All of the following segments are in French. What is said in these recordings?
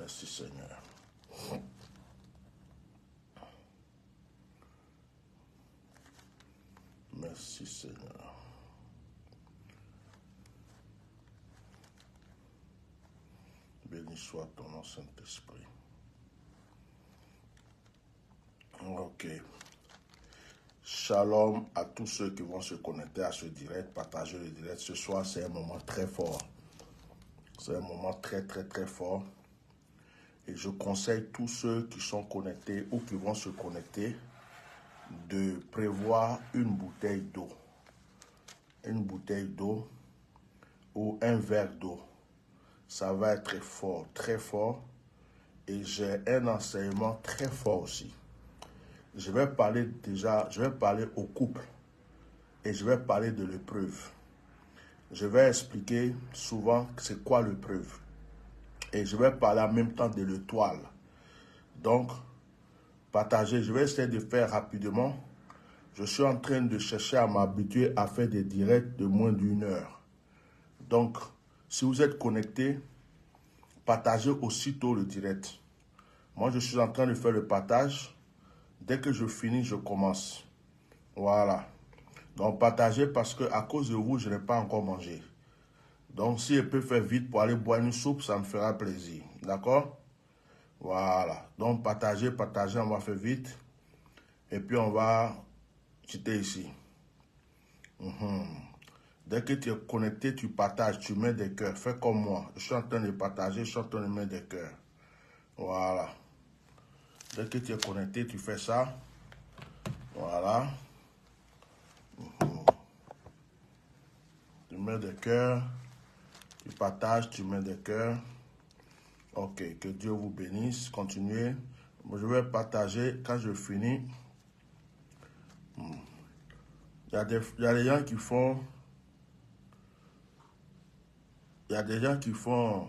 Merci Seigneur. Merci Seigneur. Béni soit ton nom, Saint-Esprit. Ok. Shalom à tous ceux qui vont se connecter à ce direct, partager le direct. Ce soir, c'est un moment très fort. C'est un moment très fort. Et je conseille tous ceux qui sont connectés ou qui vont se connecter de prévoir une bouteille d'eau. Une bouteille d'eau ou un verre d'eau. Ça va être fort, très fort. Et j'ai un enseignement très fort aussi. Je vais parler au couple. Et je vais parler de l'épreuve. Je vais expliquer souvent c'est quoi l'épreuve. Et je vais parler en même temps de l'étoile. Donc, partagez. Je vais essayer de faire rapidement. Je suis en train de chercher à m'habituer à faire des directs de moins d'1 heure. Donc, si vous êtes connecté, partagez aussitôt le direct. Moi, je suis en train de faire le partage. Dès que je finis, je commence. Voilà. Donc, partagez parce que à cause de vous, je n'ai pas encore mangé. Donc, si je peux faire vite pour aller boire une soupe, ça me fera plaisir. D'accord? Voilà. Donc, partagez, on va faire vite. Et puis, on va quitter ici. Dès que tu es connecté, tu partages, tu mets des cœurs. Fais comme moi. Je suis en train de partager, je suis en train de mettre des cœurs. Voilà. Dès que tu es connecté, tu fais ça. Voilà. Tu mets des cœurs. Tu partages, tu mets des cœurs. Ok, que Dieu vous bénisse. Continuez. Je vais partager quand je finis. Il y a des gens qui font... Il y a des gens qui font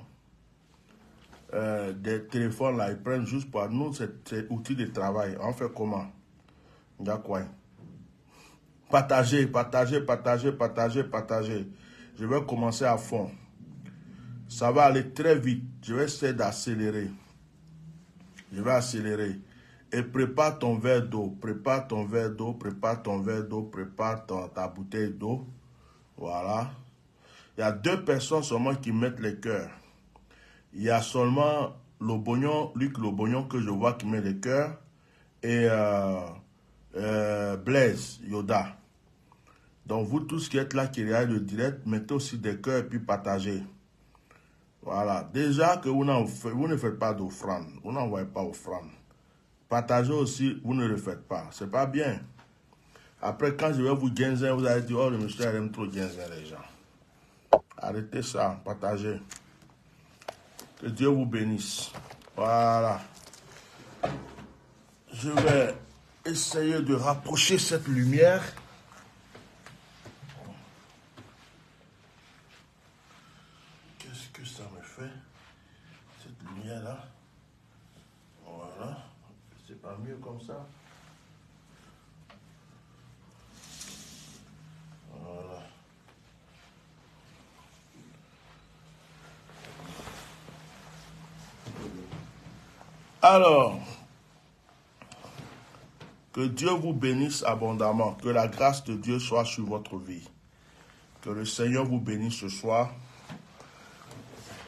des téléphones là, ils prennent juste pour nous, c'est outil de travail. On fait comment? Il y a quoi? Partagez. Je vais commencer à fond. Ça va aller très vite. Je vais essayer d'accélérer. Je vais accélérer. Et prépare ton verre d'eau. Prépare ta bouteille d'eau. Voilà. Il y a 2 personnes seulement qui mettent les cœurs. Il y a seulement Luc Lobognon que je vois qui met les cœurs. Et Blaise Yoda. Donc vous tous qui êtes là, qui regardez le direct, mettez aussi des cœurs et puis partagez. Voilà. Déjà que vous ne faites pas d'offrande. Vous n'envoyez pas offrande. Partagez aussi, vous ne le faites pas. C'est pas bien. Après, quand je vais vous guinzer, vous allez dire, oh, le monsieur aime trop guinzer les gens. Arrêtez ça, partagez. Que Dieu vous bénisse. Voilà. Je vais essayer de rapprocher cette lumière. Qu'est-ce que ça me fait? Cette lumière-là. Voilà. C'est pas mieux comme ça. Voilà. Alors, que Dieu vous bénisse abondamment. Que la grâce de Dieu soit sur votre vie. Que le Seigneur vous bénisse ce soir.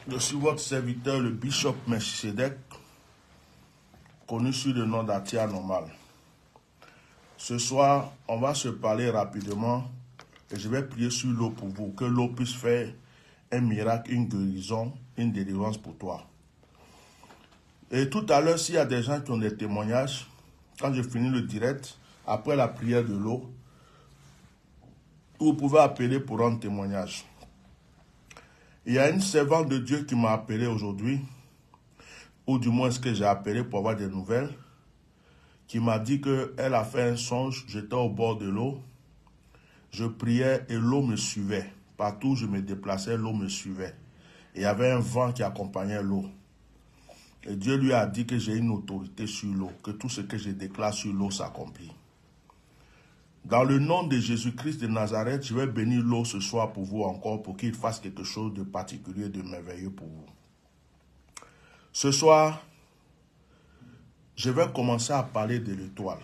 Je suis votre serviteur, le Bishop Melchisedec, connu sous le nom d'Atia Normal. Ce soir, on va se parler rapidement et je vais prier sur l'eau pour vous. Que l'eau puisse faire un miracle, une guérison, une délivrance pour toi. Et tout à l'heure, s'il y a des gens qui ont des témoignages, quand je finis le direct, après la prière de l'eau, vous pouvez appeler pour rendre témoignage. Il y a une servante de Dieu qui m'a appelé aujourd'hui, ou du moins ce que j'ai appelé pour avoir des nouvelles, qui m'a dit qu'elle a fait un songe, j'étais au bord de l'eau, je priais et l'eau me suivait. Partout où je me déplaçais, l'eau me suivait. Et il y avait un vent qui accompagnait l'eau. Et Dieu lui a dit que j'ai une autorité sur l'eau, que tout ce que je déclare sur l'eau s'accomplit. Dans le nom de Jésus-Christ de Nazareth, je vais bénir l'eau ce soir pour vous encore, pour qu'il fasse quelque chose de particulier, de merveilleux pour vous. Ce soir, je vais commencer à parler de l'étoile.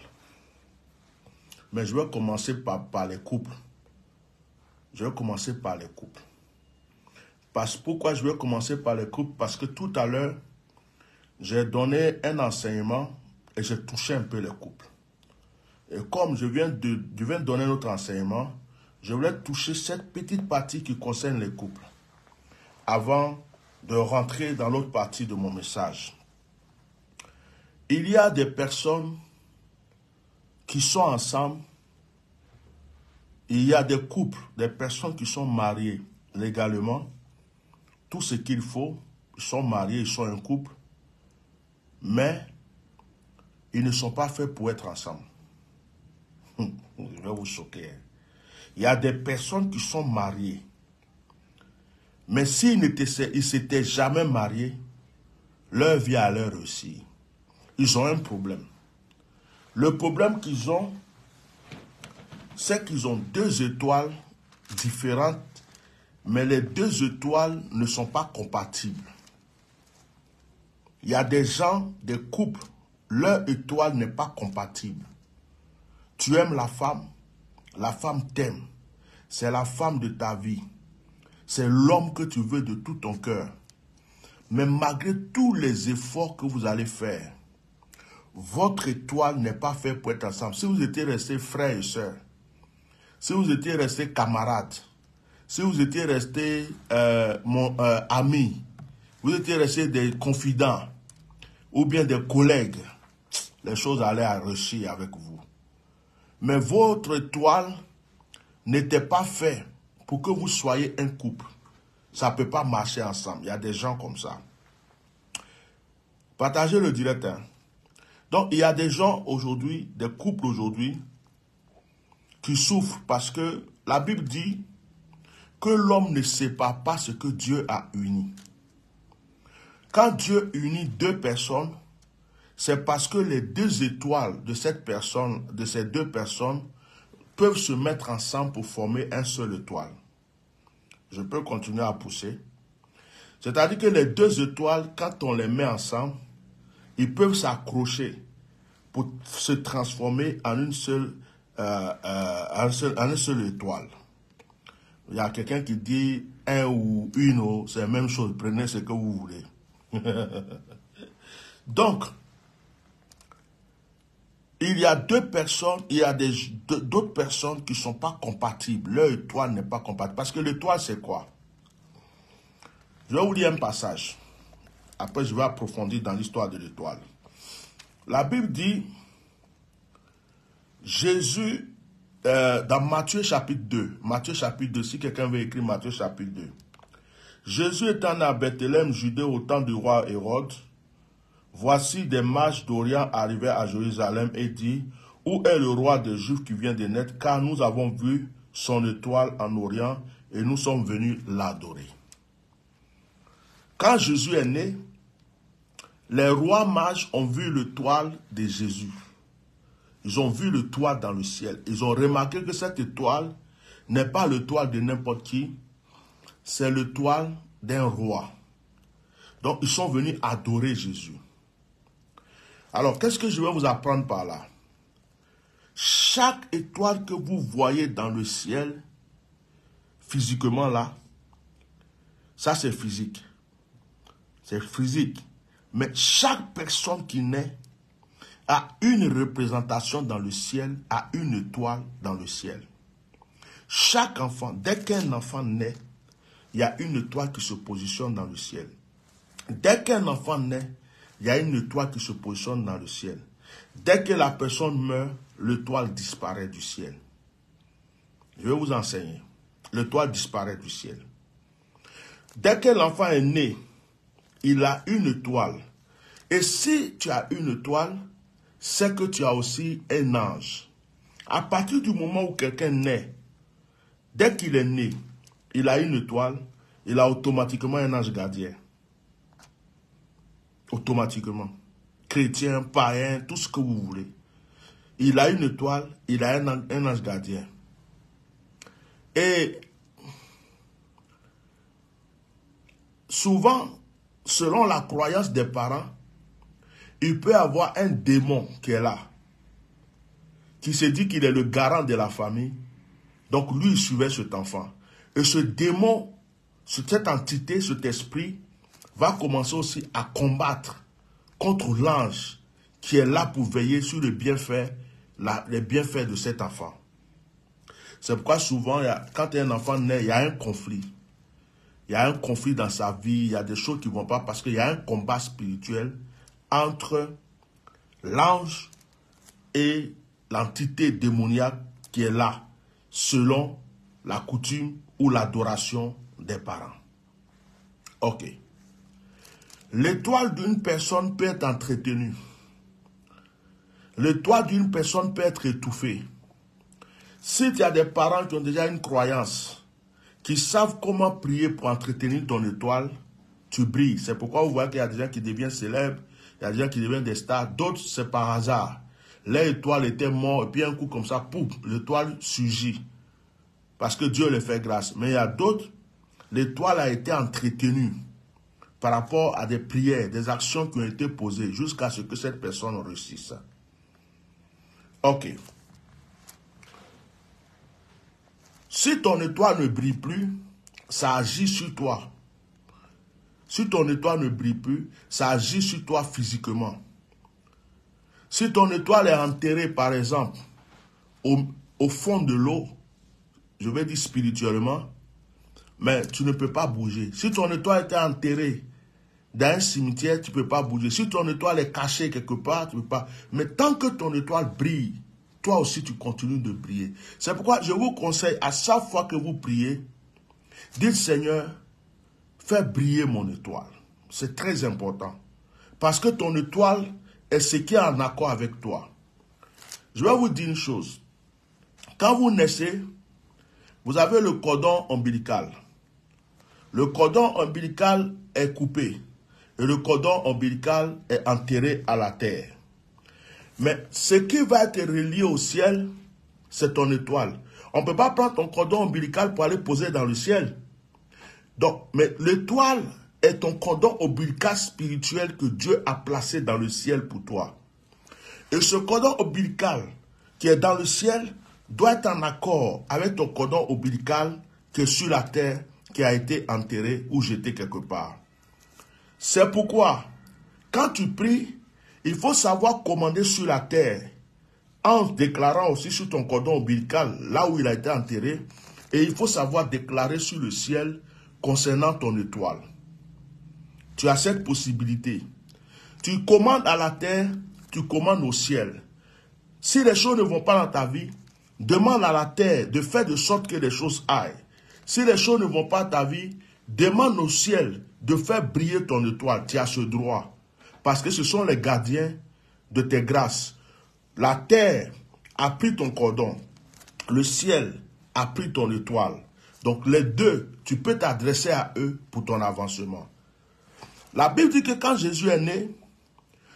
Mais je vais commencer par les couples. Je vais commencer par les couples. Pourquoi je vais commencer par les couples? Parce que tout à l'heure, j'ai donné un enseignement et j'ai touché un peu les couples. Et comme je viens de donner un autre enseignement, je voulais toucher cette petite partie qui concerne les couples avant de rentrer dans l'autre partie de mon message. Il y a des personnes qui sont ensemble. Il y a des couples, des personnes qui sont mariées légalement. Tout ce qu'il faut, ils sont mariés, ils sont un couple. Mais ils ne sont pas faits pour être ensemble. Je vais vous choquer. Il y a des personnes qui sont mariées. Mais s'ils ne s'étaient jamais mariés, leur vie allait réussir. Ils ont un problème. Le problème qu'ils ont, c'est qu'ils ont deux étoiles différentes, mais les deux étoiles ne sont pas compatibles. Il y a des gens, des couples, leur étoile n'est pas compatible. Tu aimes la femme t'aime. C'est la femme de ta vie. C'est l'homme que tu veux de tout ton cœur. Mais malgré tous les efforts que vous allez faire, votre étoile n'est pas faite pour être ensemble. Si vous étiez restés frères et sœurs, si vous étiez restés camarades, si vous étiez restés amis, vous étiez restés des confidents ou bien des collègues, les choses allaient réussir avec vous. Mais votre étoile n'était pas faite pour que vous soyez un couple. Ça ne peut pas marcher ensemble. Il y a des gens comme ça. Partagez le direct. Hein. Donc, il y a des gens aujourd'hui, des couples aujourd'hui, qui souffrent parce que la Bible dit que l'homme ne sépare pas ce que Dieu a uni. Quand Dieu unit deux personnes, c'est parce que les deux étoiles de cette personne, de ces deux personnes, peuvent se mettre ensemble pour former un seul étoile. Je peux continuer à pousser. C'est-à-dire que les deux étoiles, quand on les met ensemble, ils peuvent s'accrocher pour se transformer en une seule étoile. Il y a quelqu'un qui dit un ou une, c'est la même chose, prenez ce que vous voulez. Donc, il y a deux personnes, il y a d'autres personnes qui ne sont pas compatibles. Leur étoile n'est pas compatible. Parce que l'étoile, c'est quoi? Je vais vous lire un passage. Après, je vais approfondir dans l'histoire de l'étoile. La Bible dit, Jésus, dans Matthieu chapitre 2, si quelqu'un veut écrire Matthieu chapitre 2. Jésus étant né à Bethléem, Judée, au temps du roi Hérode, voici des mages d'Orient arrivaient à Jérusalem et dit, où est le roi des Juifs qui vient de naître, car nous avons vu son étoile en Orient et nous sommes venus l'adorer. Quand Jésus est né, les rois mages ont vu l'étoile de Jésus. Ils ont vu l'étoile dans le ciel. Ils ont remarqué que cette étoile n'est pas l'étoile de n'importe qui, c'est l'étoile d'un roi. Donc, ils sont venus adorer Jésus. Alors, qu'est-ce que je vais vous apprendre par là? Chaque étoile que vous voyez dans le ciel, physiquement là, ça c'est physique. C'est physique. Mais chaque personne qui naît a une représentation dans le ciel, a une étoile dans le ciel. Chaque enfant, dès qu'un enfant naît, il y a une étoile qui se positionne dans le ciel. Dès qu'un enfant naît, il y a une étoile qui se positionne dans le ciel. Dès que la personne meurt, l'étoile disparaît du ciel. Je vais vous enseigner. L'étoile disparaît du ciel. Dès que l'enfant est né, il a une étoile. Et si tu as une étoile, c'est que tu as aussi un ange. À partir du moment où quelqu'un naît, dès qu'il est né, il a une étoile, il a automatiquement un ange gardien. Automatiquement. Chrétien, païen, tout ce que vous voulez. Il a une étoile, il a un ange gardien. Et souvent, selon la croyance des parents, il peut y avoir un démon qui est là, qui se dit qu'il est le garant de la famille. Donc lui, il suivait cet enfant. Et ce démon, cette entité, cet esprit, va commencer aussi à combattre contre l'ange qui est là pour veiller sur les bienfaits de cet enfant. C'est pourquoi souvent, quand un enfant naît, il y a un conflit. Il y a un conflit dans sa vie, il y a des choses qui ne vont pas parce qu'il y a un combat spirituel entre l'ange et l'entité démoniaque qui est là, selon la coutume ou l'adoration des parents. Ok. L'étoile d'une personne peut être entretenue. L'étoile d'une personne peut être étouffée. Si tu as des parents qui ont déjà une croyance, qui savent comment prier pour entretenir ton étoile, tu brilles. C'est pourquoi vous voyez qu'il y a des gens qui deviennent célèbres, il y a des gens qui deviennent des stars, d'autres c'est par hasard. L'étoile était morte, et puis un coup comme ça, pouf, l'étoile surgit. Parce que Dieu les fait grâce. Mais il y a d'autres, l'étoile a été entretenue par rapport à des prières, des actions qui ont été posées, jusqu'à ce que cette personne réussisse. Ok. Si ton étoile ne brille plus, ça agit sur toi. Si ton étoile ne brille plus, ça agit sur toi physiquement. Si ton étoile est enterrée, par exemple, au fond de l'eau, je vais dire spirituellement, mais tu ne peux pas bouger. Si ton étoile était enterrée dans un cimetière, tu ne peux pas bouger. Si ton étoile est cachée quelque part, tu ne peux pas. Mais tant que ton étoile brille, toi aussi tu continues de briller. C'est pourquoi je vous conseille, à chaque fois que vous priez, dites Seigneur, fais briller mon étoile. C'est très important. Parce que ton étoile est ce qui est en accord avec toi. Je vais vous dire une chose. Quand vous naissez, vous avez le cordon ombilical. Le cordon ombilical est coupé. Et le cordon ombilical est enterré à la terre. Mais ce qui va être relié au ciel, c'est ton étoile. On ne peut pas prendre ton cordon ombilical pour aller poser dans le ciel. Donc, mais l'étoile est ton cordon ombilical spirituel que Dieu a placé dans le ciel pour toi. Et ce cordon ombilical qui est dans le ciel doit être en accord avec ton cordon ombilical qui est sur la terre, qui a été enterré ou jeté quelque part. C'est pourquoi, quand tu pries, il faut savoir commander sur la terre, en déclarant aussi sur ton cordon ombilical, là où il a été enterré, et il faut savoir déclarer sur le ciel concernant ton étoile. Tu as cette possibilité. Tu commandes à la terre, tu commandes au ciel. Si les choses ne vont pas dans ta vie, demande à la terre de faire de sorte que les choses aillent. Si les choses ne vont pas dans ta vie, demande au ciel de faire briller ton étoile. Tu as ce droit. Parce que ce sont les gardiens de tes grâces. La terre a pris ton cordon. Le ciel a pris ton étoile. Donc les deux, tu peux t'adresser à eux pour ton avancement. La Bible dit que quand Jésus est né,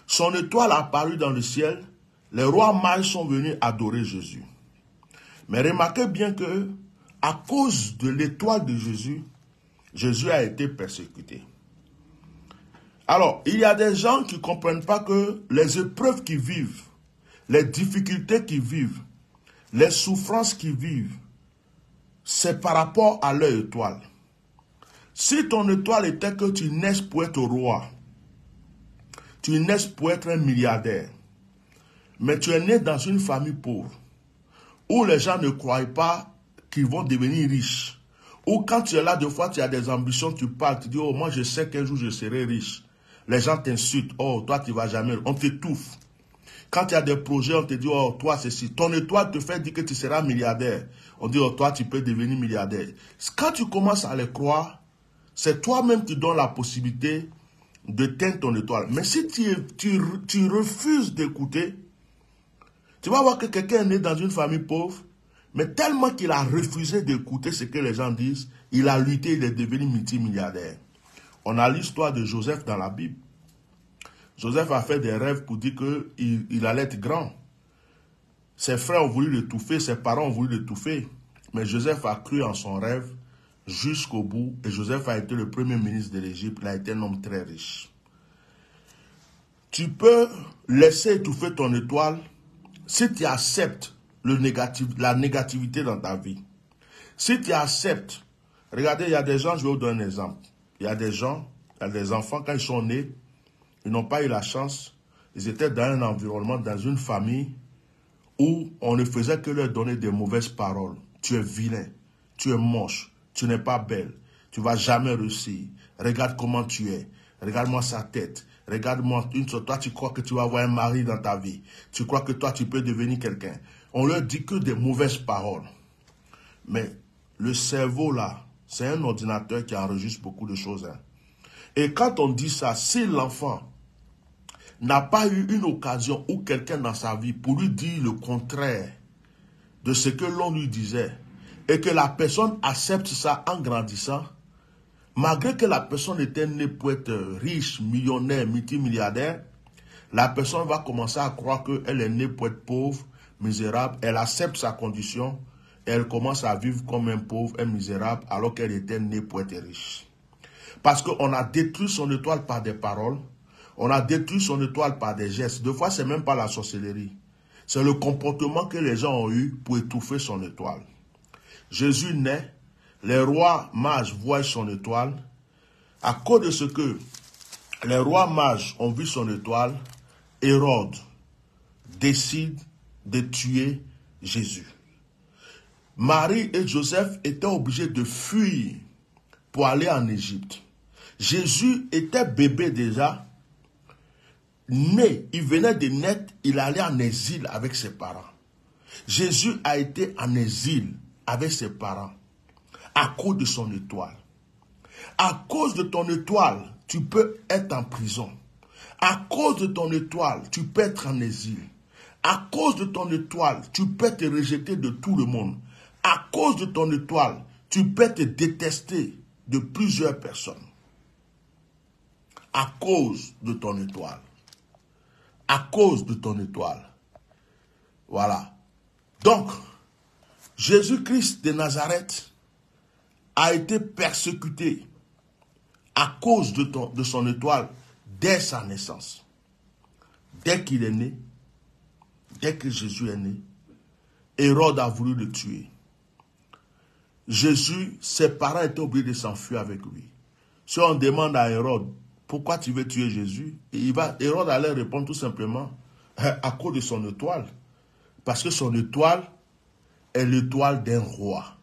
son étoile a apparu dans le ciel. Les rois mages sont venus adorer Jésus. Mais remarquez bien que, à cause de l'étoile de Jésus, Jésus a été persécuté. Alors, il y a des gens qui ne comprennent pas que les épreuves qu'ils vivent, les difficultés qu'ils vivent, les souffrances qu'ils vivent, c'est par rapport à leur étoile. Si ton étoile était que tu naisses pour être roi, tu naisses pour être un milliardaire, mais tu es né dans une famille pauvre, où les gens ne croient pas qu'ils vont devenir riches, ou quand tu es là, des fois tu as des ambitions, tu parles, tu dis, oh moi je sais qu'un jour je serai riche. Les gens t'insultent, oh toi tu ne vas jamais, on t'étouffe. Quand tu as des projets, on te dit, oh toi c'est si. Ton étoile te fait dire que tu seras milliardaire. On dit, oh toi tu peux devenir milliardaire. Quand tu commences à les croire, c'est toi-même qui donnes la possibilité de teindre ton étoile. Mais si tu refuses d'écouter, tu vas voir que quelqu'un est né dans une famille pauvre, mais tellement qu'il a refusé d'écouter ce que les gens disent, il a lutté, il est devenu multimilliardaire. On a l'histoire de Joseph dans la Bible. Joseph a fait des rêves pour dire qu'il allait être grand. Ses frères ont voulu l'étouffer, ses parents ont voulu l'étouffer. Mais Joseph a cru en son rêve jusqu'au bout. Et Joseph a été le premier ministre de l'Égypte. Il a été un homme très riche. Tu peux laisser étouffer ton étoile si tu acceptes la négativité dans ta vie. Si tu acceptes, regardez, il y a des gens, je vais vous donner un exemple. Il y a des gens, il y a des enfants, quand ils sont nés, ils n'ont pas eu la chance. Ils étaient dans un environnement, dans une famille où on ne faisait que leur donner des mauvaises paroles. Tu es vilain, tu es moche, tu n'es pas belle, tu ne vas jamais réussir. Regarde comment tu es, regarde-moi sa tête, regarde-moi, toi tu crois que tu vas avoir un mari dans ta vie, tu crois que toi tu peux devenir quelqu'un. On leur dit que des mauvaises paroles. Mais le cerveau là, c'est un ordinateur qui enregistre beaucoup de choses. Hein. Et quand on dit ça, si l'enfant n'a pas eu une occasion ou quelqu'un dans sa vie pour lui dire le contraire de ce que l'on lui disait, et que la personne accepte ça en grandissant, malgré que la personne était née pour être riche, millionnaire, multimilliardaire, la personne va commencer à croire qu'elle est née pour être pauvre, misérable, elle accepte sa condition, et elle commence à vivre comme un pauvre, un misérable, alors qu'elle était née pour être riche. Parce qu'on a détruit son étoile par des paroles, on a détruit son étoile par des gestes. Des fois, ce n'est même pas la sorcellerie. C'est le comportement que les gens ont eu pour étouffer son étoile. Jésus naît, les rois mages voient son étoile. À cause de ce que les rois mages ont vu son étoile, Hérode décide de tuer Jésus. Marie et Joseph étaient obligés de fuir pour aller en Égypte. Jésus était bébé déjà, né, il venait de naître, il allait en exil avec ses parents. Jésus a été en exil avec ses parents à cause de son étoile. À cause de ton étoile, tu peux être en prison. À cause de ton étoile, tu peux être en exil. À cause de ton étoile, tu peux te rejeter de tout le monde. À cause de ton étoile, tu peux te détester de plusieurs personnes. À cause de ton étoile. À cause de ton étoile. Voilà. Donc, Jésus-Christ de Nazareth a été persécuté à cause de son étoile dès sa naissance. Dès qu'il est né, dès que Jésus est né, Hérode a voulu le tuer. Jésus, ses parents étaient obligés de s'enfuir avec lui. Si on demande à Hérode, pourquoi tu veux tuer Jésus? Hérode allait répondre tout simplement, à cause de son étoile. Parce que son étoile est l'étoile d'un roi.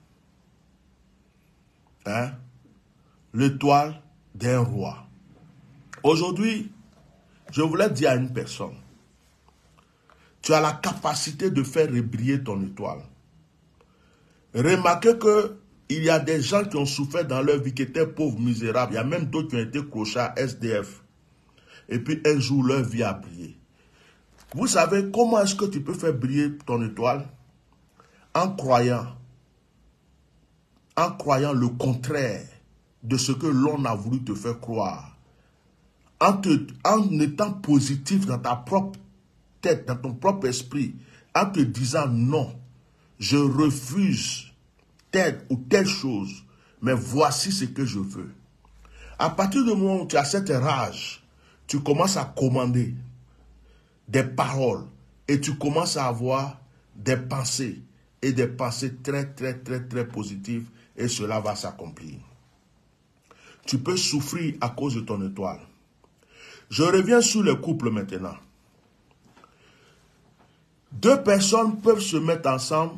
Hein? L'étoile d'un roi. Aujourd'hui, je voulais dire à une personne, tu as la capacité de faire briller ton étoile. Remarquez qu'il y a des gens qui ont souffert dans leur vie, qui étaient pauvres, misérables. Il y a même d'autres qui ont été clochards, SDF. Et puis un jour, leur vie a brillé. Vous savez comment est-ce que tu peux faire briller ton étoile? En croyant le contraire de ce que l'on a voulu te faire croire. En étant positif dans ta propre tête, dans ton propre esprit, en te disant non, je refuse telle ou telle chose, mais voici ce que je veux. À partir du moment où tu as cette rage, tu commences à commander des paroles et tu commences à avoir des pensées et des pensées très, très, très, très positives et cela va s'accomplir. Tu peux souffrir à cause de ton étoile. Je reviens sur le couple maintenant. Deux personnes peuvent se mettre ensemble,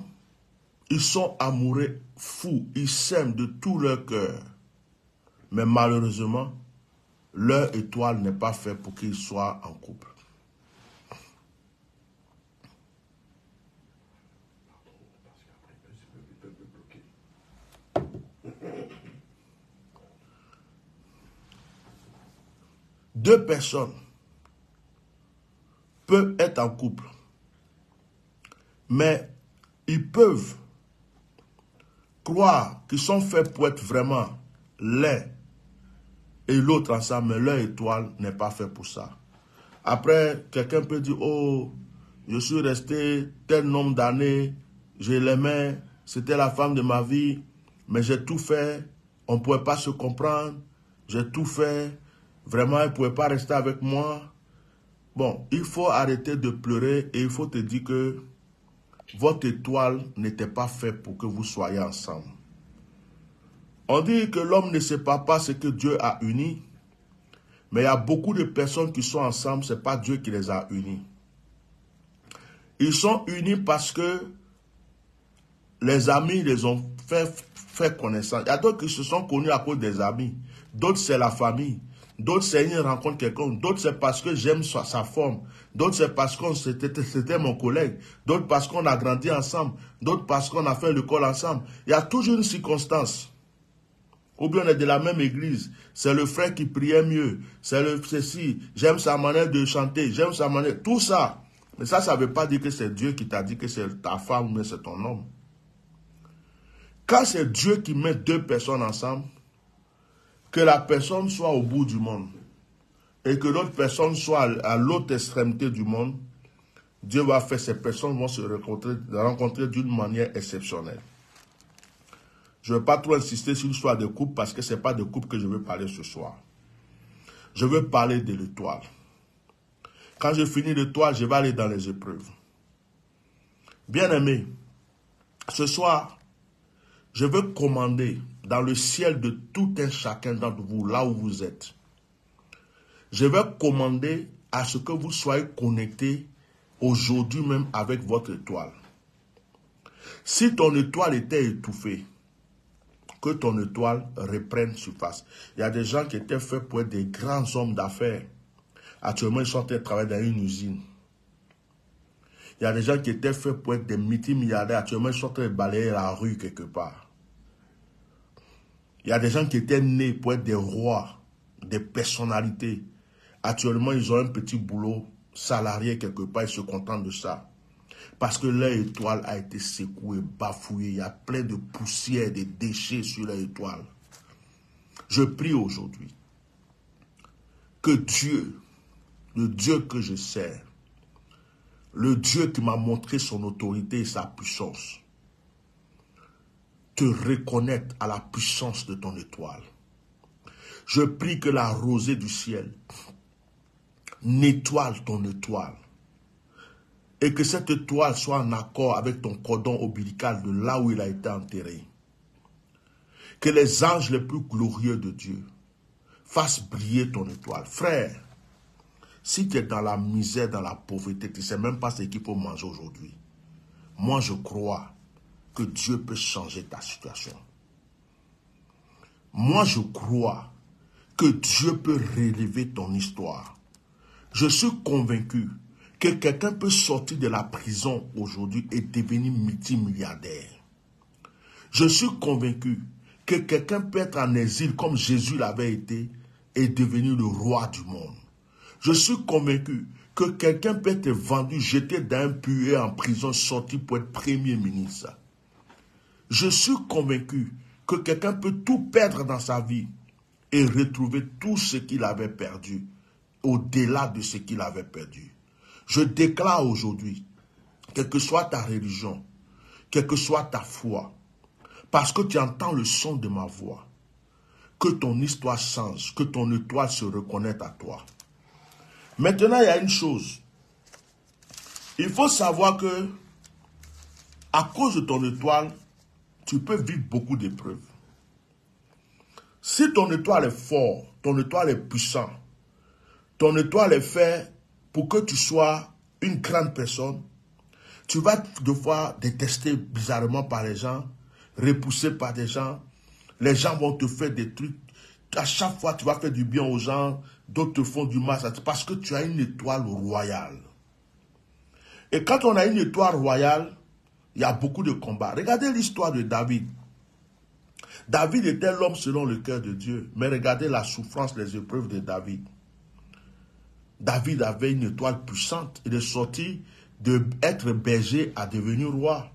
ils sont amoureux, fous, ils s'aiment de tout leur cœur. Mais malheureusement, leur étoile n'est pas faite pour qu'ils soient en couple. Deux personnes peuvent être en couple, mais ils peuvent croire qu'ils sont faits pour être vraiment l'un et l'autre ensemble, mais leur étoile n'est pas faite pour ça. Après, quelqu'un peut dire, oh, je suis resté tel nombre d'années, je l'aimais, c'était la femme de ma vie, mais j'ai tout fait On ne pouvait pas se comprendre. J'ai tout fait. Vraiment, il ne pouvait pas rester avec moi. Bon, il faut arrêter de pleurer et il faut te dire que votre étoile n'était pas faite pour que vous soyez ensemble. On dit que l'homme ne sépare pas ce que Dieu a uni. Mais il y a beaucoup de personnes qui sont ensemble, ce n'est pas Dieu qui les a unis. Ils sont unis parce que les amis les ont fait connaissance. Il y a d'autres qui se sont connus à cause des amis. D'autres, c'est la famille. D'autres, c'est une rencontre quelqu'un. D'autres, c'est parce que j'aime sa forme. D'autres, c'est parce que c'était mon collègue. D'autres, parce qu'on a grandi ensemble. D'autres, parce qu'on a fait l'école ensemble. Il y a toujours une circonstance. Ou bien on est de la même église. C'est le frère qui priait mieux. C'est ceci. J'aime sa manière de chanter. J'aime sa manière. Tout ça. Mais ça ne veut pas dire que c'est Dieu qui t'a dit que c'est ta femme ou c'est ton homme. Quand c'est Dieu qui met deux personnes ensemble, que la personne soit au bout du monde et que l'autre personne soit à l'autre extrémité du monde, Dieu va faire, ces personnes vont se rencontrer d'une manière exceptionnelle. Je ne vais pas trop insister sur l'histoire de couple parce que ce n'est pas de couple que je veux parler ce soir. Je veux parler de l'étoile. Quand je finis l'étoile, je vais aller dans les épreuves. Bien-aimés, ce soir, je veux commander dans le ciel de tout un chacun d'entre vous, là où vous êtes. Je vais commander à ce que vous soyez connectés aujourd'hui même avec votre étoile. Si ton étoile était étouffée, que ton étoile reprenne surface. Il y a des gens qui étaient faits pour être des grands hommes d'affaires. Actuellement, ils sont en train de travailler dans une usine. Il y a des gens qui étaient faits pour être des multimilliardaires. Actuellement, ils sont en train de balayer la rue quelque part. Il y a des gens qui étaient nés pour être des rois, des personnalités. Actuellement, ils ont un petit boulot salarié quelque part. Ils se contentent de ça. Parce que leur étoile a été secouée, bafouillée. Il y a plein de poussière, de déchets sur leur étoile. Je prie aujourd'hui que Dieu, le Dieu que je sers, le Dieu qui m'a montré son autorité et sa puissance, te reconnaisse à la puissance de ton étoile. Je prie que la rosée du ciel nettoie ton étoile. Et que cette étoile soit en accord avec ton cordon ombilical de là où il a été enterré. Que les anges les plus glorieux de Dieu fassent briller ton étoile. Frère, si tu es dans la misère, dans la pauvreté, tu ne sais même pas ce qu'il faut manger aujourd'hui. Moi, je crois que Dieu peut changer ta situation. Moi, je crois que Dieu peut relever ton histoire. Je suis convaincu que quelqu'un peut sortir de la prison aujourd'hui et devenir multimilliardaire. Je suis convaincu que quelqu'un peut être en exil comme Jésus l'avait été et devenir le roi du monde. Je suis convaincu que quelqu'un peut être vendu, jeté dans un puits en prison, sorti pour être premier ministre. Je suis convaincu que quelqu'un peut tout perdre dans sa vie et retrouver tout ce qu'il avait perdu, au-delà de ce qu'il avait perdu. Je déclare aujourd'hui, quelle que soit ta religion, quelle que soit ta foi, parce que tu entends le son de ma voix, que ton histoire change, que ton étoile se reconnaisse à toi. Maintenant, il y a une chose. Il faut savoir que, à cause de ton étoile, tu peux vivre beaucoup d'épreuves. Si ton étoile est fort, ton étoile est puissant, ton étoile est faite pour que tu sois une grande personne, tu vas devoir détester bizarrement par les gens, repoussé par des gens. Les gens vont te faire des trucs. À chaque fois, tu vas faire du bien aux gens, d'autres te font du mal. Parce que tu as une étoile royale. Et quand on a une étoile royale, il y a beaucoup de combats. Regardez l'histoire de David. David était l'homme selon le cœur de Dieu. Mais regardez la souffrance, les épreuves de David. David avait une étoile puissante. Il est sorti d'être berger à devenir roi.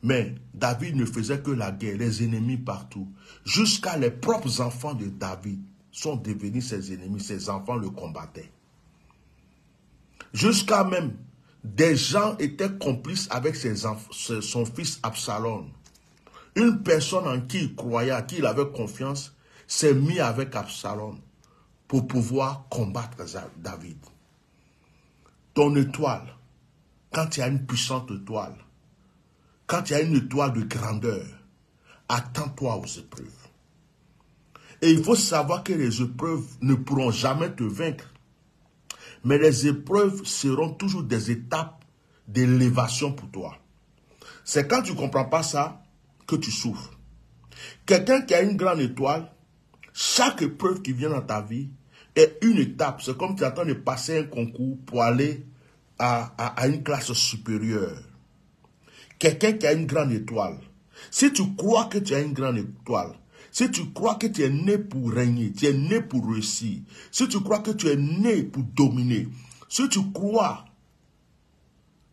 Mais David ne faisait que la guerre, les ennemis partout. Jusqu'à les propres enfants de David sont devenus ses ennemis. Ses enfants le combattaient. Jusqu'à même, des gens étaient complices avec son fils Absalom. Une personne en qui il croyait, à qui il avait confiance, s'est mis avec Absalom pour pouvoir combattre David. Ton étoile, quand il y a une puissante étoile, quand il y a une étoile de grandeur, attends-toi aux épreuves. Et il faut savoir que les épreuves ne pourront jamais te vaincre. Mais les épreuves seront toujours des étapes d'élévation pour toi. C'est quand tu ne comprends pas ça que tu souffres. Quelqu'un qui a une grande étoile, chaque épreuve qui vient dans ta vie est une étape. C'est comme tu es en train de passer un concours pour aller à une classe supérieure. Quelqu'un qui a une grande étoile. Si tu crois que tu as une grande étoile, si tu crois que tu es né pour régner, tu es né pour réussir, si tu crois que tu es né pour dominer, si tu crois,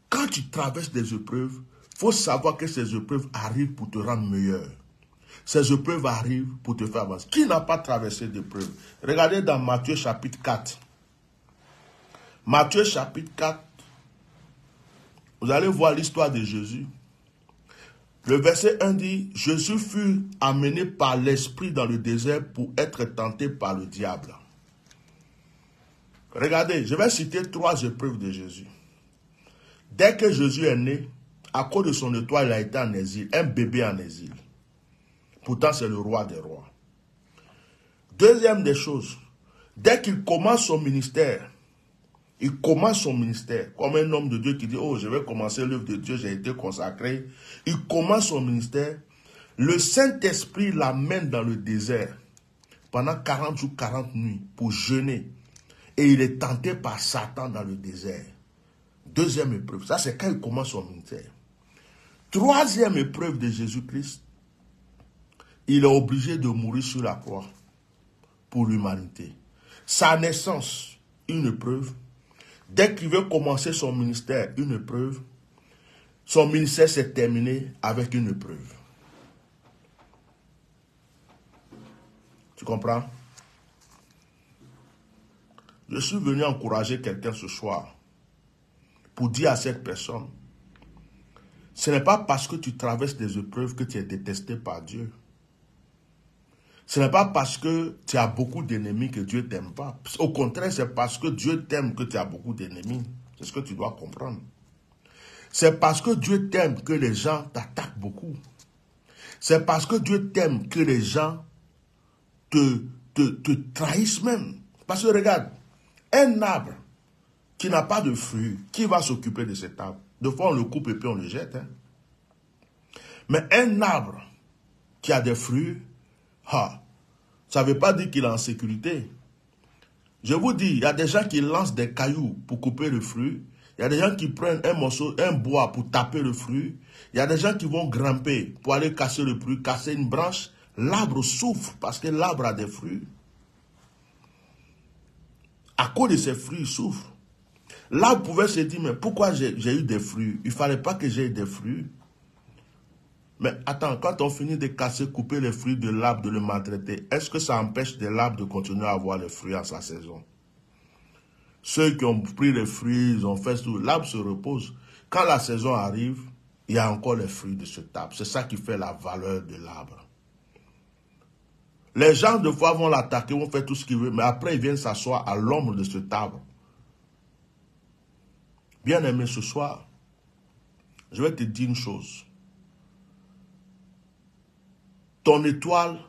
quand tu traverses des épreuves, il faut savoir que ces épreuves arrivent pour te rendre meilleur. Ces épreuves arrivent pour te faire avancer. Qui n'a pas traversé d'épreuves? Regardez dans Matthieu chapitre 4. Matthieu chapitre 4, vous allez voir l'histoire de Jésus. Le verset 1 dit, Jésus fut amené par l'Esprit dans le désert pour être tenté par le diable. Regardez, je vais citer 3 épreuves de Jésus. Dès que Jésus est né, à cause de son étoile, il a été en exil, un bébé en exil. Pourtant, c'est le roi des rois. Deuxième des choses, dès qu'il commence son ministère, comme un homme de Dieu qui dit, oh, je vais commencer l'œuvre de Dieu, j'ai été consacré. Il commence son ministère. Le Saint-Esprit l'amène dans le désert pendant 40 jours, 40 nuits pour jeûner. Et il est tenté par Satan dans le désert. Deuxième épreuve, ça c'est quand il commence son ministère. Troisième épreuve de Jésus-Christ, il est obligé de mourir sur la croix pour l'humanité. Sa naissance, une épreuve. Dès qu'il veut commencer son ministère, une épreuve. Son ministère s'est terminé avec une épreuve. Tu comprends? Je suis venu encourager quelqu'un ce soir pour dire à cette personne, ce n'est pas parce que tu traverses des épreuves que tu es détesté par Dieu. Ce n'est pas parce que tu as beaucoup d'ennemis que Dieu ne t'aime pas. Au contraire, c'est parce que Dieu t'aime que tu as beaucoup d'ennemis. C'est ce que tu dois comprendre. C'est parce que Dieu t'aime que les gens t'attaquent beaucoup. C'est parce que Dieu t'aime que les gens te trahissent même. Parce que regarde, un arbre qui n'a pas de fruits, qui va s'occuper de cet arbre? Des fois, on le coupe et puis on le jette. Hein? Mais un arbre qui a des fruits, ça ne veut pas dire qu'il est en sécurité. Je vous dis, il y a des gens qui lancent des cailloux pour couper le fruit. Il y a des gens qui prennent un morceau, un bois pour taper le fruit. Il y a des gens qui vont grimper pour aller casser le fruit, casser une branche. L'arbre souffre parce que l'arbre a des fruits. À cause de ces fruits, il souffre. L'arbre pouvait se dire, mais pourquoi j'ai eu des fruits? Il ne fallait pas que j'aie des fruits. Mais attends, quand on finit de casser, couper les fruits de l'arbre, de le maltraiter, est-ce que ça empêche de l'arbre de continuer à avoir les fruits à sa saison? Ceux qui ont pris les fruits, ils ont fait tout, l'arbre se repose. Quand la saison arrive, il y a encore les fruits de cet arbre. C'est ça qui fait la valeur de l'arbre. Les gens, de fois, vont l'attaquer, vont faire tout ce qu'ils veulent, mais après, ils viennent s'asseoir à l'ombre de cet arbre. Bien-aimé, ce soir, je vais te dire une chose. Ton étoile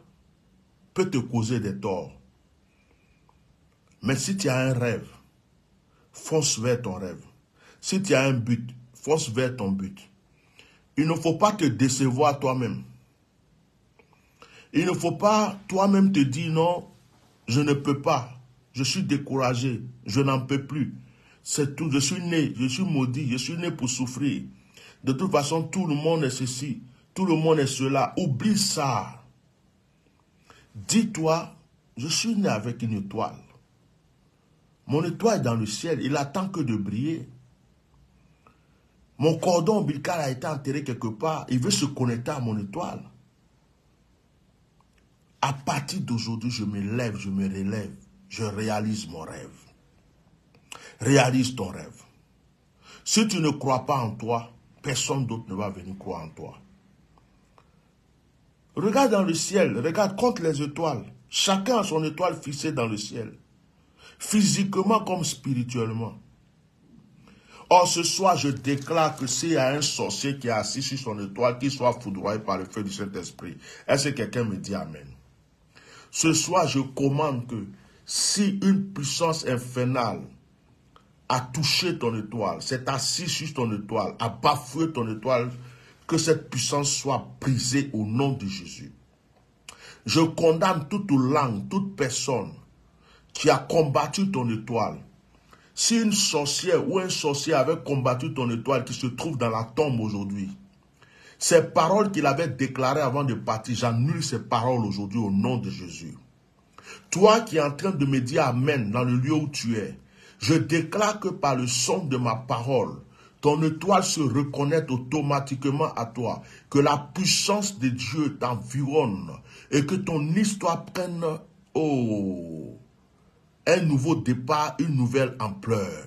peut te causer des torts. Mais si tu as un rêve, fonce vers ton rêve. Si tu as un but, fonce vers ton but. Il ne faut pas te décevoir toi-même. Il ne faut pas toi-même te dire non, je ne peux pas. Je suis découragé, je n'en peux plus. C'est tout, je suis né, je suis maudit, je suis né pour souffrir. De toute façon, tout le monde est ceci, tout le monde est cela. Oublie ça. Dis-toi, je suis né avec une étoile. Mon étoile est dans le ciel, il attend que de briller. Mon cordon ombilical a été enterré quelque part, il veut se connecter à mon étoile. À partir d'aujourd'hui, je me lève, je me relève, je réalise mon rêve. Réalise ton rêve. Si tu ne crois pas en toi, personne d'autre ne va venir croire en toi. Regarde dans le ciel, regarde contre les étoiles. Chacun a son étoile fixée dans le ciel. Physiquement comme spirituellement. Or, ce soir, je déclare que s'il y a un sorcier qui est assis sur son étoile, qu'il soit foudroyé par le feu du Saint-Esprit. Est-ce que quelqu'un me dit Amen? Ce soir, je commande que si une puissance infernale a touché ton étoile, s'est assis sur ton étoile, a bafoué ton étoile, que cette puissance soit brisée au nom de Jésus. Je condamne toute langue, toute personne qui a combattu ton étoile. Si une sorcière ou un sorcier avait combattu ton étoile qui se trouve dans la tombe aujourd'hui, ces paroles qu'il avait déclarées avant de partir, j'annule ces paroles aujourd'hui au nom de Jésus. Toi qui es en train de me dire Amen dans le lieu où tu es, je déclare que par le son de ma parole, ton étoile se reconnaît automatiquement à toi, que la puissance de Dieu t'environne et que ton histoire prenne un nouveau départ, une nouvelle ampleur.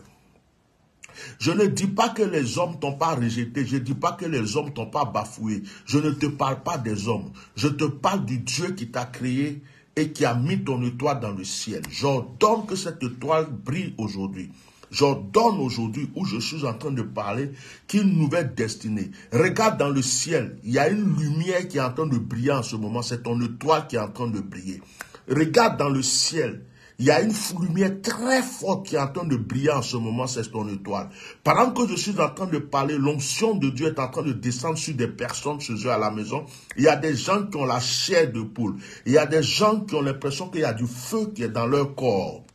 Je ne dis pas que les hommes t'ont pas rejeté, je ne dis pas que les hommes t'ont pas bafoué. Je ne te parle pas des hommes, je te parle du Dieu qui t'a créé et qui a mis ton étoile dans le ciel. J'ordonne que cette étoile brille aujourd'hui. J'ordonne aujourd'hui, où je suis en train de parler, qu'une nouvelle destinée. Regarde dans le ciel, il y a une lumière qui est en train de briller en ce moment. C'est ton étoile qui est en train de briller. Regarde dans le ciel. Il y a une lumière très forte qui est en train de briller en ce moment, c'est ton étoile. Pendant que je suis en train de parler, l'onction de Dieu est en train de descendre sur des personnes chez eux à la maison. Il y a des gens qui ont la chair de poule. Il y a des gens qui ont l'impression qu'il y a du feu qui est dans leur corps.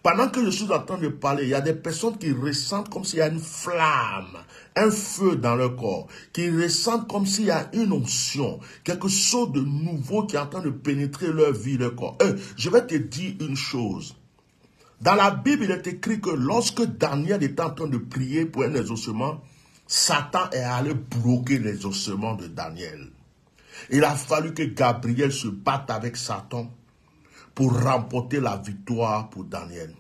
Pendant que je suis en train de parler, il y a des personnes qui ressentent comme s'il y a une flamme, un feu dans leur corps, qui ressentent comme s'il y a une onction, quelque chose de nouveau qui est en train de pénétrer leur vie, leur corps. Je vais te dire une chose. Dans la Bible, il est écrit que lorsque Daniel était en train de prier pour un exaucement, Satan est allé bloquer l'exaucement de Daniel. Il a fallu que Gabriel se batte avec Satan pour remporter la victoire pour Daniel.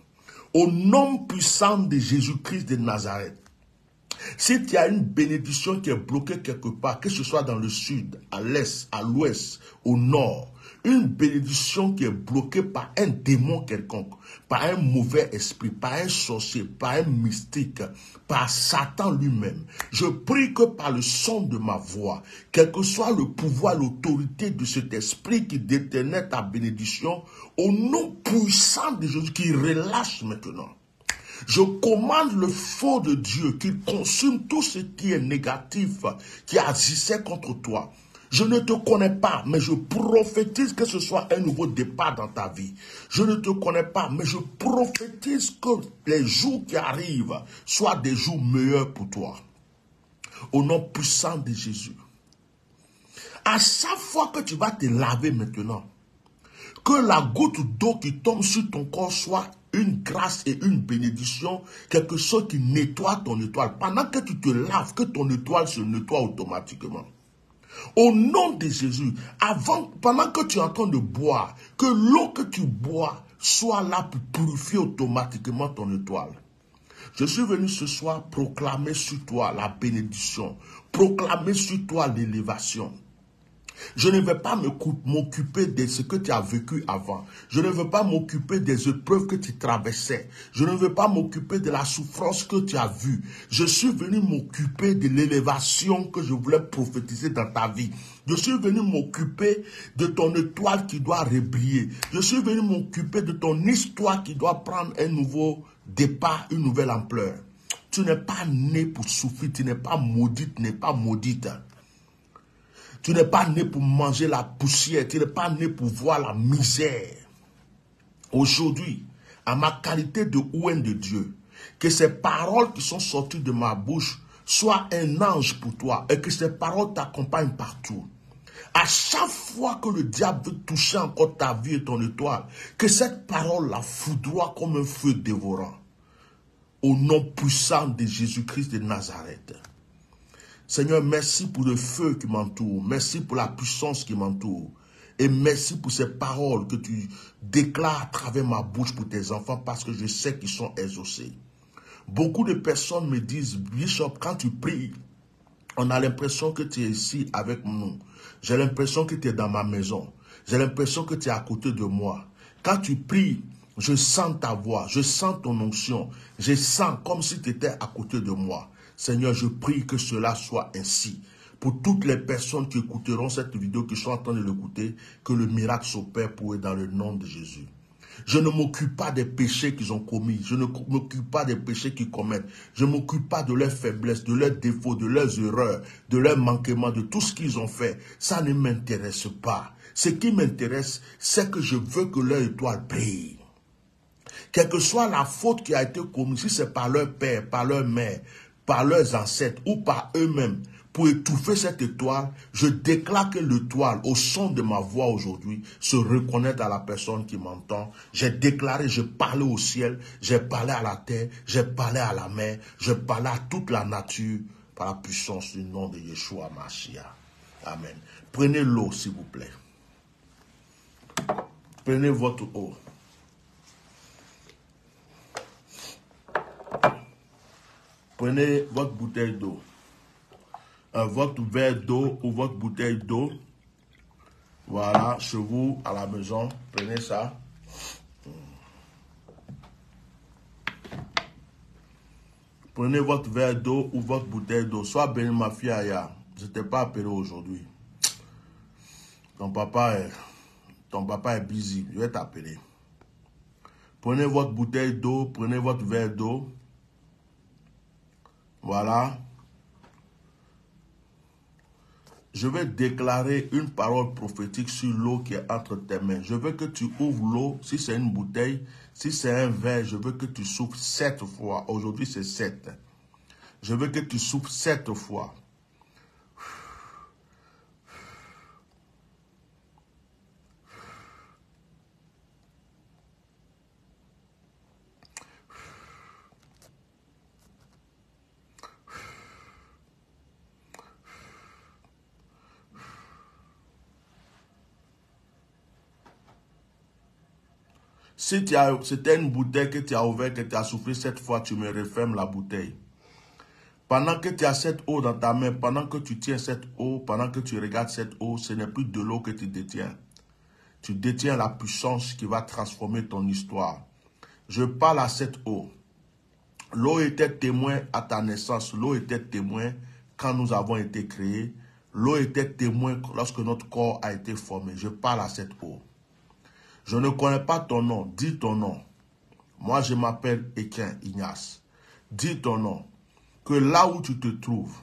Au nom puissant de Jésus-Christ de Nazareth, si tu as une bénédiction qui est bloquée quelque part, que ce soit dans le sud, à l'est, à l'ouest, au nord, une bénédiction qui est bloquée par un démon quelconque, par un mauvais esprit, par un sorcier, par un mystique, par Satan lui-même. Je prie que par le son de ma voix, quel que soit le pouvoir, l'autorité de cet esprit qui détenait ta bénédiction, au nom puissant de Jésus, qui relâche maintenant. Je commande le feu de Dieu qui consume tout ce qui est négatif, qui agissait contre toi. Je ne te connais pas, mais je prophétise que ce soit un nouveau départ dans ta vie. Je ne te connais pas, mais je prophétise que les jours qui arrivent soient des jours meilleurs pour toi. Au nom puissant de Jésus. À chaque fois que tu vas te laver maintenant, que la goutte d'eau qui tombe sur ton corps soit une grâce et une bénédiction, quelque chose qui nettoie ton étoile. Pendant que tu te laves, que ton étoile se nettoie automatiquement. Au nom de Jésus, pendant que tu es en train de boire, que l'eau que tu bois soit là pour purifier automatiquement ton étoile. Je suis venu ce soir proclamer sur toi la bénédiction, proclamer sur toi l'élévation. Je ne vais pas m'occuper de ce que tu as vécu avant. Je ne veux pas m'occuper des épreuves que tu traversais. Je ne veux pas m'occuper de la souffrance que tu as vue. Je suis venu m'occuper de l'élévation que je voulais prophétiser dans ta vie. Je suis venu m'occuper de ton étoile qui doit rebriller. Je suis venu m'occuper de ton histoire qui doit prendre un nouveau départ, une nouvelle ampleur. Tu n'es pas né pour souffrir, tu n'es pas maudite, tu n'es pas maudite. Tu n'es pas né pour manger la poussière. Tu n'es pas né pour voir la misère. Aujourd'hui, à ma qualité de ouin de Dieu, que ces paroles qui sont sorties de ma bouche soient un ange pour toi et que ces paroles t'accompagnent partout. À chaque fois que le diable veut toucher encore ta vie et ton étoile, que cette parole la foudroie comme un feu dévorant. Au nom puissant de Jésus-Christ de Nazareth. Seigneur, merci pour le feu qui m'entoure. Merci pour la puissance qui m'entoure. Et merci pour ces paroles que tu déclares à travers ma bouche pour tes enfants parce que je sais qu'ils sont exaucés. Beaucoup de personnes me disent, Bishop, quand tu pries, On a l'impression que tu es ici avec nous. J'ai l'impression que tu es dans ma maison. J'ai l'impression que tu es à côté de moi. Quand tu pries, je sens ta voix, je sens ton onction. Je sens comme si tu étais à côté de moi. Seigneur, je prie que cela soit ainsi. Pour toutes les personnes qui écouteront cette vidéo, qui sont en train de l'écouter, que le miracle s'opère pour eux dans le nom de Jésus. Je ne m'occupe pas des péchés qu'ils ont commis. Je ne m'occupe pas des péchés qu'ils commettent. Je ne m'occupe pas de leurs faiblesses, de leurs défauts, de leurs erreurs, de leurs manquements, de tout ce qu'ils ont fait. Ça ne m'intéresse pas. Ce qui m'intéresse, c'est que je veux que leur étoile brille. Quelle que soit la faute qui a été commise, si c'est par leur père, par leur mère, par leurs ancêtres ou par eux-mêmes, pour étouffer cette étoile, je déclare que l'étoile, au son de ma voix aujourd'hui, se reconnaît à la personne qui m'entend. J'ai déclaré, j'ai parlé au ciel, j'ai parlé à la terre, j'ai parlé à la mer, j'ai parlé à toute la nature par la puissance du nom de Yeshua Mashiach. Amen. Prenez l'eau, s'il vous plaît. Prenez votre eau. Prenez votre bouteille d'eau. Votre verre d'eau ou votre bouteille d'eau. Voilà, chez vous, à la maison, prenez ça. Prenez votre verre d'eau ou votre bouteille d'eau. Sois béni, ma fille Aya. Je ne t'ai pas appelé aujourd'hui. Ton papa est busy. Je vais t'appeler. Prenez votre bouteille d'eau, prenez votre verre d'eau. Voilà. Je vais déclarer une parole prophétique sur l'eau qui est entre tes mains. Je veux que tu ouvres l'eau, si c'est une bouteille, si c'est un verre, je veux que tu souffles 7 fois. Aujourd'hui, c'est 7. Je veux que tu souffles 7 fois. Si c'était une bouteille que tu as ouverte, que tu as soufflé 7 fois, tu me refermes la bouteille. Pendant que tu as cette eau dans ta main, pendant que tu tiens cette eau, pendant que tu regardes cette eau, ce n'est plus de l'eau que tu détiens. Tu détiens la puissance qui va transformer ton histoire. Je parle à cette eau. L'eau était témoin à ta naissance. L'eau était témoin quand nous avons été créés. L'eau était témoin lorsque notre corps a été formé. Je parle à cette eau. Je ne connais pas ton nom. Dis ton nom. Moi, je m'appelle Etienne Ignace. Dis ton nom. Que là où tu te trouves,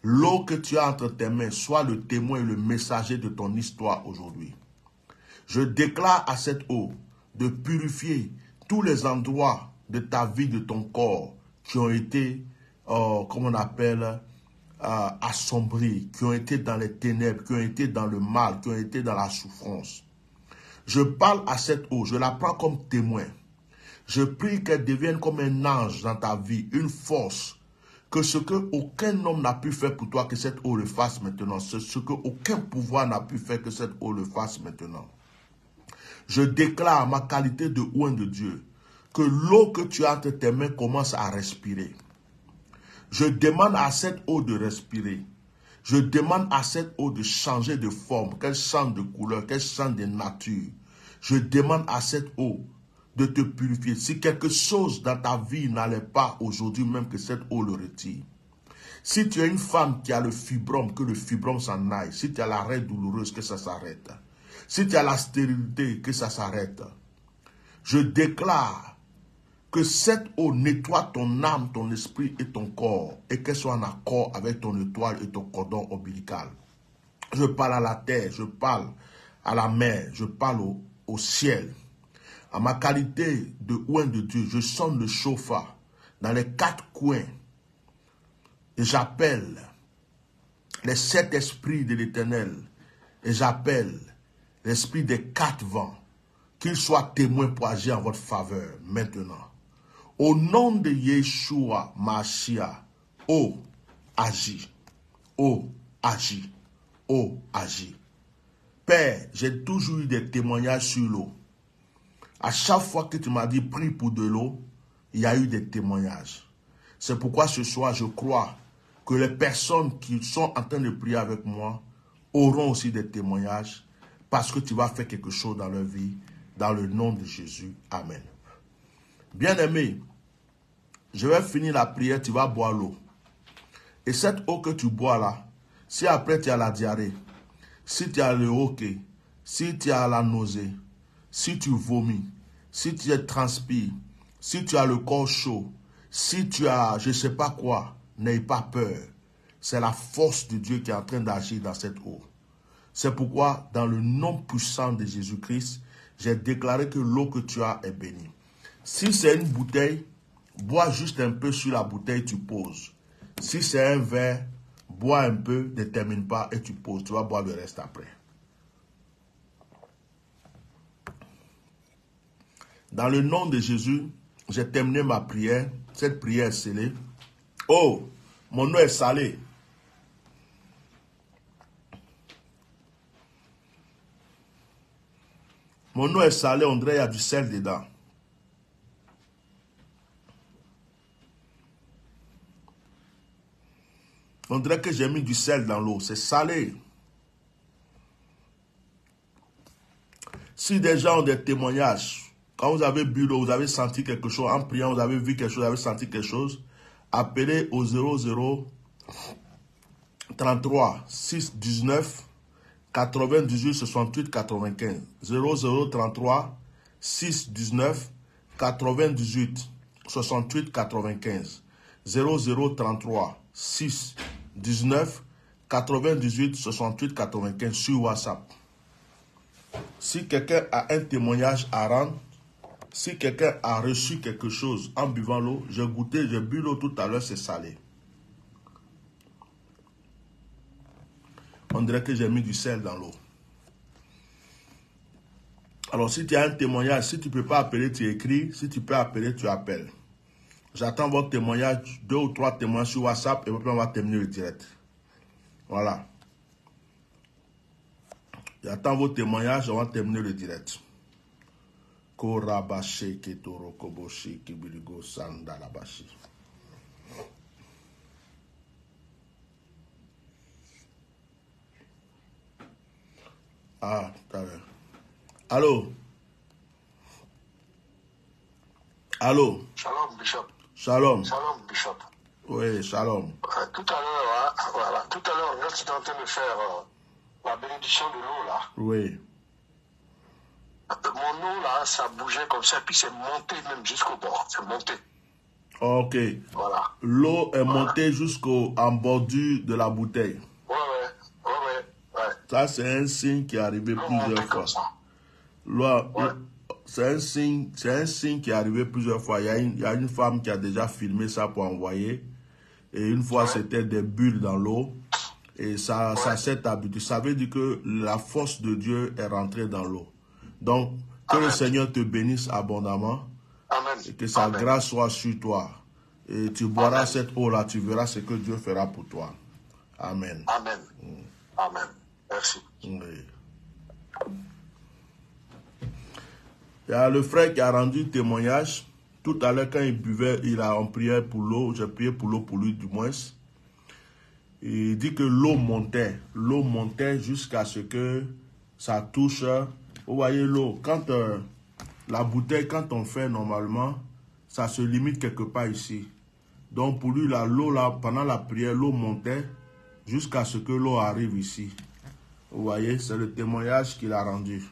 l'eau que tu as entre tes mains soit le témoin et le messager de ton histoire aujourd'hui. Je déclare à cette eau de purifier tous les endroits de ta vie, de ton corps, qui ont été, comme on appelle, assombris, qui ont été dans les ténèbres, qui ont été dans le mal, qui ont été dans la souffrance. Je parle à cette eau, je la prends comme témoin. Je prie qu'elle devienne comme un ange dans ta vie, une force, que ce que aucun homme n'a pu faire pour toi, que cette eau le fasse maintenant. Ce que aucun pouvoir n'a pu faire, que cette eau le fasse maintenant. Je déclare ma qualité de oint de Dieu, que l'eau que tu as entre tes mains commence à respirer. Je demande à cette eau de respirer. Je demande à cette eau de changer de forme, qu'elle change de couleur, qu'elle change de nature. Je demande à cette eau de te purifier. Si quelque chose dans ta vie n'allait pas aujourd'hui, même que cette eau le retire. Si tu es une femme qui a le fibrome, que le fibrome s'en aille. Si tu as la règle douloureuse, que ça s'arrête. Si tu as la stérilité, que ça s'arrête. Je déclare que cette eau nettoie ton âme, ton esprit et ton corps, et qu'elle soit en accord avec ton étoile et ton cordon ombilical. Je parle à la terre, je parle à la mer, je parle au ciel. À ma qualité de oint de Dieu, je sonne le chauffard dans les 4 coins et j'appelle les 7 esprits de l'Éternel et j'appelle l'esprit des 4 vents, qu'ils soient témoins pour agir en votre faveur maintenant. Au nom de Yeshua Mashiach, oh, agis, oh, agis, oh, agis. Père, j'ai toujours eu des témoignages sur l'eau. À chaque fois que tu m'as dit prie pour de l'eau, il y a eu des témoignages. C'est pourquoi ce soir, je crois que les personnes qui sont en train de prier avec moi auront aussi des témoignages parce que tu vas faire quelque chose dans leur vie, dans le nom de Jésus. Amen. Bien-aimé, je vais finir la prière, tu vas boire l'eau. Et cette eau que tu bois là, si après tu as la diarrhée, si tu as le hoquet, si tu as la nausée, si tu vomis, si tu transpires, si tu as le corps chaud, si tu as je ne sais pas quoi, n'aie pas peur. C'est la force de Dieu qui est en train d'agir dans cette eau. C'est pourquoi, dans le nom puissant de Jésus-Christ, j'ai déclaré que l'eau que tu as est bénie. Si c'est une bouteille, bois juste un peu sur la bouteille, tu poses. Si c'est un verre, bois un peu, ne termine pas et tu poses. Tu vas boire le reste après. Dans le nom de Jésus, j'ai terminé ma prière. Cette prière est scellée. Oh, mon eau est salée. Mon eau est salée, on dirait qu'il y a du sel dedans. On dirait que j'ai mis du sel dans l'eau. C'est salé. Si des gens ont des témoignages, quand vous avez bu l'eau, vous avez senti quelque chose, en priant, vous avez vu quelque chose, vous avez senti quelque chose, appelez au 00 33 6 19 98 68 95. 00 33 6 19 98 68 95. 00 33 6 19 98 68 95 sur WhatsApp. Si quelqu'un a un témoignage à rendre, si quelqu'un a reçu quelque chose en buvant l'eau, j'ai goûté, j'ai bu l'eau tout à l'heure, c'est salé. On dirait que j'ai mis du sel dans l'eau. Alors si tu as un témoignage, si tu ne peux pas appeler, tu écris. Si tu peux appeler, tu appelles. J'attends votre témoignage, 2 ou 3 témoignages sur WhatsApp et après on va terminer le direct. Voilà. J'attends vos témoignages, on va terminer le direct. Korabashi Ketoro Koboshi Kibiligo Sandalabashi. Ah, t'as vu. Allô? Allô? Shalom, Bishop. Shalom. Shalom, Bishop. Oui, shalom. Tout à l'heure, hein, voilà. Tout à l'heure, quand tu étais en train de faire la bénédiction de l'eau, là, Oui. mon eau, là, ça bougeait comme ça, puis c'est monté même jusqu'au bord. C'est monté. Ok. Voilà. L'eau est montée en bordure de la bouteille. Ouais. Ça, c'est un signe qui est arrivé L'eau plusieurs montait fois. comme ça. Ouais. C'est un signe qui est arrivé plusieurs fois. Il y a une femme qui a déjà filmé ça pour envoyer. Et une fois, c'était des bulles dans l'eau. Et ça s'est habitué. Ça veut dire que la force de Dieu est rentrée dans l'eau. Donc, que le Seigneur te bénisse abondamment. Amen. Et que sa grâce soit sur toi. Et tu boiras cette eau-là, tu verras ce que Dieu fera pour toi. Amen. Amen. Amen. Merci. Oui. Il y a le frère qui a rendu témoignage. Tout à l'heure, quand il buvait, on priait pour l'eau. J'ai prié pour l'eau pour lui, du moins. Il dit que l'eau montait jusqu'à ce que ça touche. Vous voyez l'eau, quand la bouteille, quand on fait normalement, ça se limite quelque part ici. Donc pour lui, l'eau là, pendant la prière, l'eau montait jusqu'à ce que l'eau arrive ici. Vous voyez, c'est le témoignage qu'il a rendu.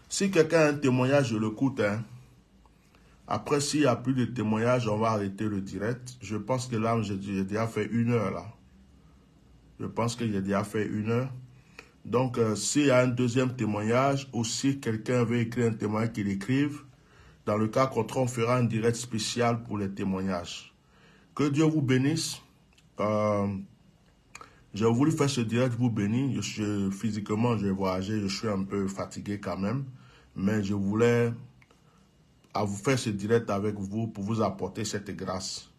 Si quelqu'un a un témoignage, je l'écoute. Hein. Après, s'il n'y a plus de témoignage, on va arrêter le direct. Je pense que là, j'ai déjà fait 1 heure là. Je pense que j'ai déjà fait 1 heure. Donc, s'il y a un deuxième témoignage, ou si quelqu'un veut écrire un témoignage, qu'il écrive. Dans le cas contraire, on fera un direct spécial pour les témoignages. Que Dieu vous bénisse. J'ai voulu faire ce direct vous bénir. Physiquement, j'ai voyagé, je suis un peu fatigué quand même. Mais je voulais vous faire ce direct avec vous pour vous apporter cette grâce.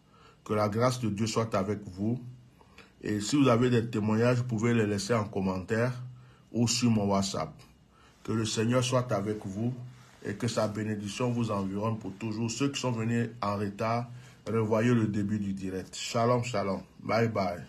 Que la grâce de Dieu soit avec vous. Et si vous avez des témoignages, vous pouvez les laisser en commentaire ou sur mon WhatsApp. Que le Seigneur soit avec vous et que sa bénédiction vous environne pour toujours. Ceux qui sont venus en retard, revoyez le début du direct. Shalom, shalom. Bye bye.